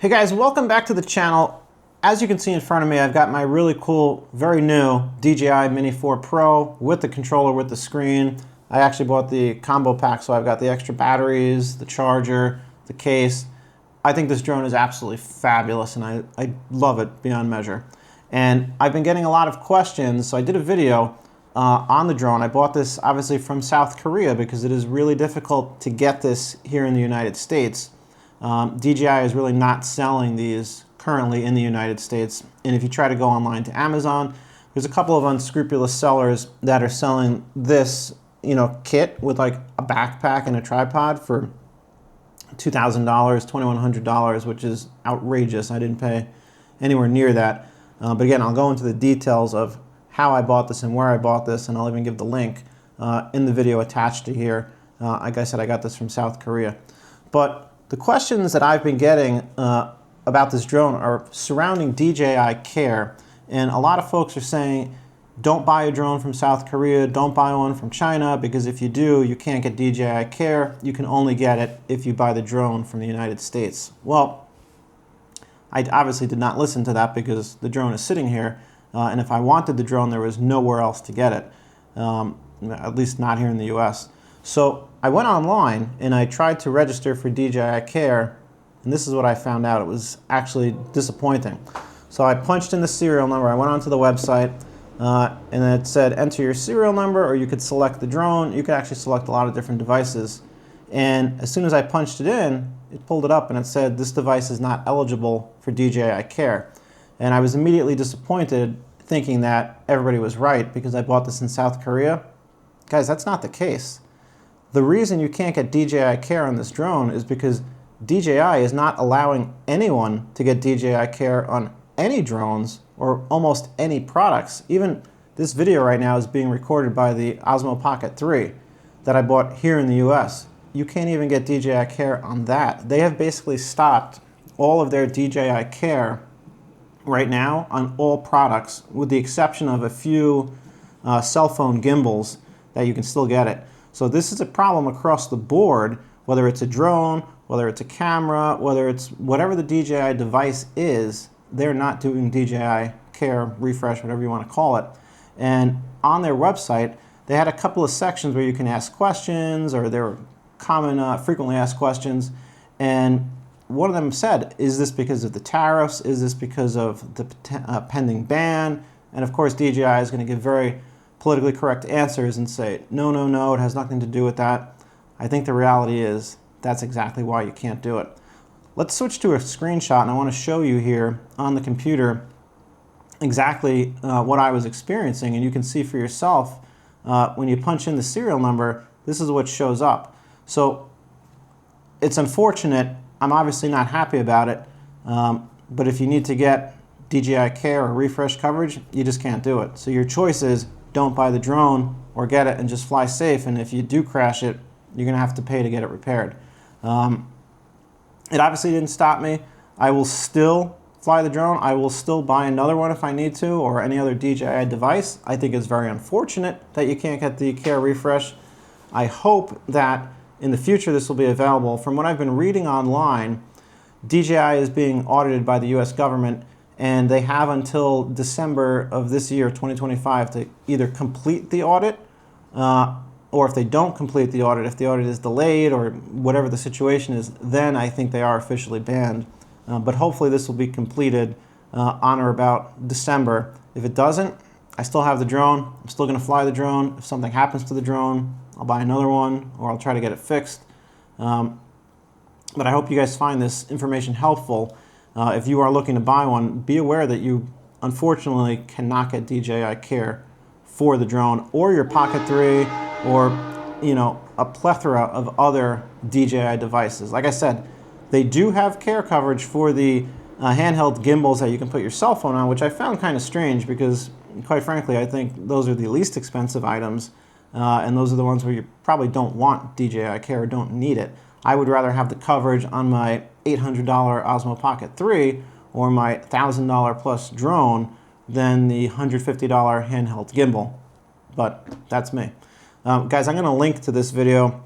Hey guys, welcome back to the channel. As you can see in front of me, I've got my really cool, very new DJI Mini 4 Pro with the controller, with the screen. I actually bought the combo pack, so I've got the extra batteries, the charger, the case. I think this drone is absolutely fabulous and I love it beyond measure. And I've been getting a lot of questions, so I did a video on the drone. I bought this obviously from South Korea because it is really difficult to get this here in the United States. DJI is really not selling these currently in the United States, and if you try to go online to Amazon, there's a couple of unscrupulous sellers that are selling this, kit with like a backpack and a tripod for $2,000, $2,100, which is outrageous. I didn't pay anywhere near that. But again, I'll go into the details of how I bought this and where I bought this, and I'll even give the link in the video attached to here. Like I said, I got this from South Korea. But the questions that I've been getting about this drone are surrounding DJI Care, and a lot of folks are saying, don't buy a drone from South Korea, don't buy one from China, because if you do, you can't get DJI Care. You can only get it if you buy the drone from the United States. Well, I obviously did not listen to that because the drone is sitting here, and if I wanted the drone, there was nowhere else to get it, at least not here in the US. So I went online and I tried to register for DJI Care, and this is what I found out. It was actually disappointing. So I punched in the serial number, I went onto the website, and it said enter your serial number, or you could select the drone. You could actually select a lot of different devices. And as soon as I punched it in, it pulled it up and it said this device is not eligible for DJI Care. And I was immediately disappointed, thinking that everybody was right because I bought this in South Korea. Guys, that's not the case. The reason you can't get DJI Care on this drone is because DJI is not allowing anyone to get DJI Care on any drones or almost any products. Even this video right now is being recorded by the Osmo Pocket 3 that I bought here in the US. You can't even get DJI Care on that. They have basically stopped all of their DJI Care right now on all products, with the exception of a few cell phone gimbals that you can still get it. So this is a problem across the board, whether it's a drone, whether it's a camera, whether it's whatever the DJI device is, they're not doing DJI Care Refresh, whatever you want to call it. And on their website, they had a couple of sections where you can ask questions, or there were common, frequently asked questions. And one of them said, is this because of the tariffs? Is this because of the pending ban? And of course, DJI is going to give very politically correct answers and say, no, no, no, it has nothing to do with that. I think the reality is that's exactly why you can't do it. Let's switch to a screenshot, and I want to show you here on the computer exactly what I was experiencing, and you can see for yourself when you punch in the serial number, this is what shows up. So it's unfortunate. I'm obviously not happy about it, but if you need to get DJI Care or refresh coverage, you just can't do it. So your choice is don't buy the drone or get it and just fly safe, and if you do crash it, you're going to have to pay to get it repaired. It obviously didn't stop me. I will still fly the drone. I will still buy another one if I need to, or any other DJI device. I think it's very unfortunate that you can't get the Care Refresh. I hope that in the future this will be available. From what I've been reading online, DJI is being audited by the US government, and they have until December of this year, 2025, to either complete the audit, or if they don't complete the audit, if the audit is delayed or whatever the situation is, then I think they are officially banned. But hopefully this will be completed on or about December. If it doesn't, I still have the drone. I'm still going to fly the drone. If something happens to the drone, I'll buy another one, or I'll try to get it fixed. But I hope you guys find this information helpful. If you are looking to buy one, be aware that you unfortunately cannot get DJI Care for the drone or your Pocket 3 or a plethora of other DJI devices. Like I said, they do have care coverage for the handheld gimbals that you can put your cell phone on, which I found kind of strange because, quite frankly, I think those are the least expensive items, and those are the ones where you probably don't want DJI Care or don't need it. I would rather have the coverage on my $800 Osmo Pocket 3 or my $1,000 plus drone than the $150 handheld gimbal. But that's me. Guys, I'm going to link to this video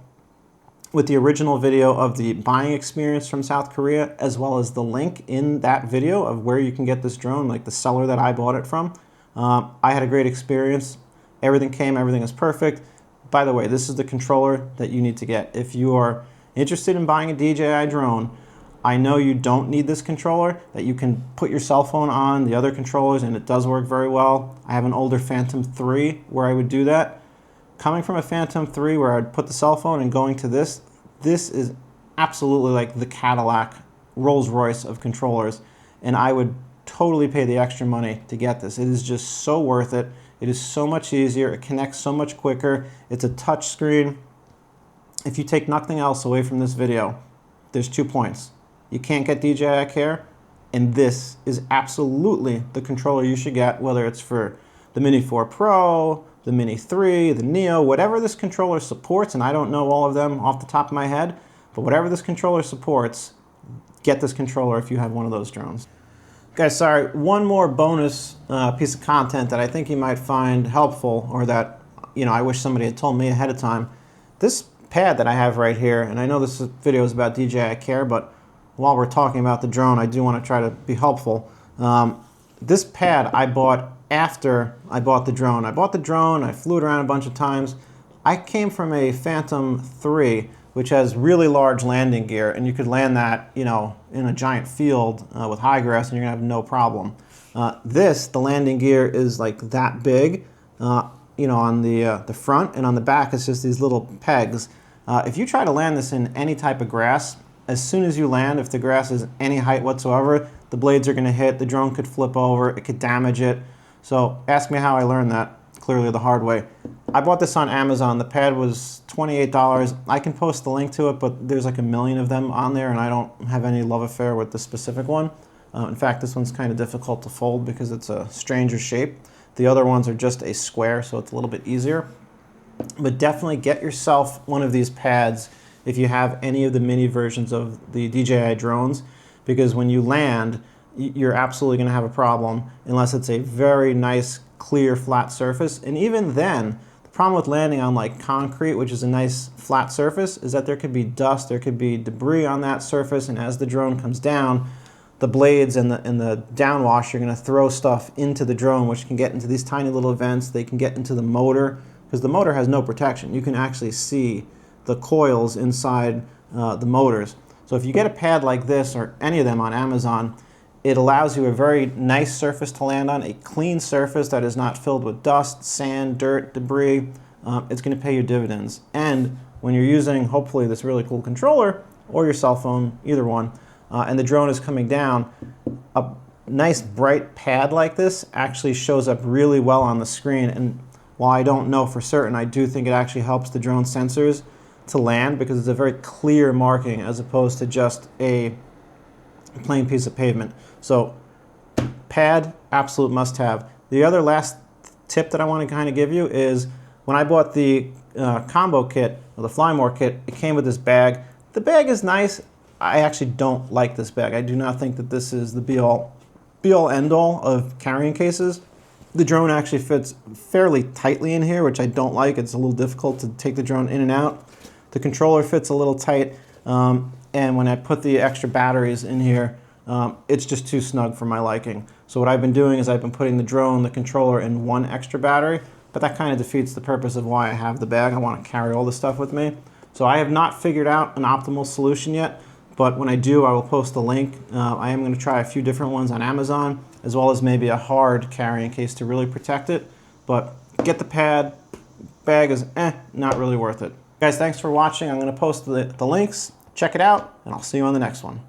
with the original video of the buying experience from South Korea, as well as the link in that video of where you can get this drone, like the seller that I bought it from. I had a great experience. Everything is perfect. By the way, this is the controller that you need to get. If you are interested in buying a DJI drone, I know you don't need this controller, that you can put your cell phone on the other controllers and it does work very well. I have an older Phantom 3 where I would do that. Coming from a Phantom 3 where I'd put the cell phone and going to this is absolutely like the Cadillac Rolls-Royce of controllers, and I would totally pay the extra money to get this. It is just so worth it. It is so much easier. It connects so much quicker. It's a touch screen. If you take nothing else away from this video, there's 2 points. You can't get DJI Care, and this is absolutely the controller you should get, whether it's for the Mini 4 Pro, the Mini 3, the Neo, whatever this controller supports, and I don't know all of them off the top of my head, but whatever this controller supports, get this controller if you have one of those drones. Guys, sorry, one more bonus piece of content that I think you might find helpful, or that, I wish somebody had told me ahead of time. This pad that I have right here, and I know this video is about DJI Care, but while we're talking about the drone, I do want to try to be helpful. This pad I bought after I bought the drone. I bought the drone, I flew it around a bunch of times. I came from a Phantom 3, which has really large landing gear, and you could land that, in a giant field with high grass, and you're gonna have no problem. The landing gear is like that big, on the front, and on the back it's just these little pegs. If you try to land this in any type of grass, as soon as you land, if the grass is any height whatsoever, the blades are gonna hit, the drone could flip over, it could damage it. So ask me how I learned that, clearly the hard way. I bought this on Amazon. The pad was $28. I can post the link to it, but there's like a million of them on there, and I don't have any love affair with the specific one. In fact, this one's kind of difficult to fold because it's a stranger shape. The other ones are just a square, so it's a little bit easier. But definitely get yourself one of these pads if you have any of the mini versions of the DJI drones, because when you land, you're absolutely going to have a problem unless it's a very nice, clear, flat surface. And even then, the problem with landing on like concrete, which is a nice flat surface, is that there could be dust, there could be debris on that surface, and as the drone comes down, the blades and the downwash are going to throw stuff into the drone, which can get into these tiny little vents. They can get into the motor, because the motor has no protection. You can actually see the coils inside the motors. So if you get a pad like this, or any of them on Amazon, it allows you a very nice surface to land on, a clean surface that is not filled with dust, sand, dirt, debris. It's going to pay you dividends. And when you're using, hopefully, this really cool controller, or your cell phone, either one, and the drone is coming down, a nice bright pad like this actually shows up really well on the screen. And while I don't know for certain, I do think it actually helps the drone sensors to land, because it's a very clear marking as opposed to just a plain piece of pavement. So pad, absolute must have. The other last tip that I want to kind of give you is, when I bought the combo kit, or the Fly More kit, it came with this bag. The bag is nice. I actually don't like this bag. I do not think that this is the be-all end-all of carrying cases. The drone actually fits fairly tightly in here, which I don't like. It's a little difficult to take the drone in and out. The controller fits a little tight, and when I put the extra batteries in here, it's just too snug for my liking. So what I've been doing is I've been putting the drone, the controller, in one extra battery, but that kind of defeats the purpose of why I have the bag. I want to carry all this stuff with me. So I have not figured out an optimal solution yet, but when I do, I will post the link. I am going to try a few different ones on Amazon, as well as maybe a hard carrying case to really protect it. But get the pad. Bag is not really worth it. Guys, thanks for watching. I'm going to post the links. Check it out, and I'll see you on the next one.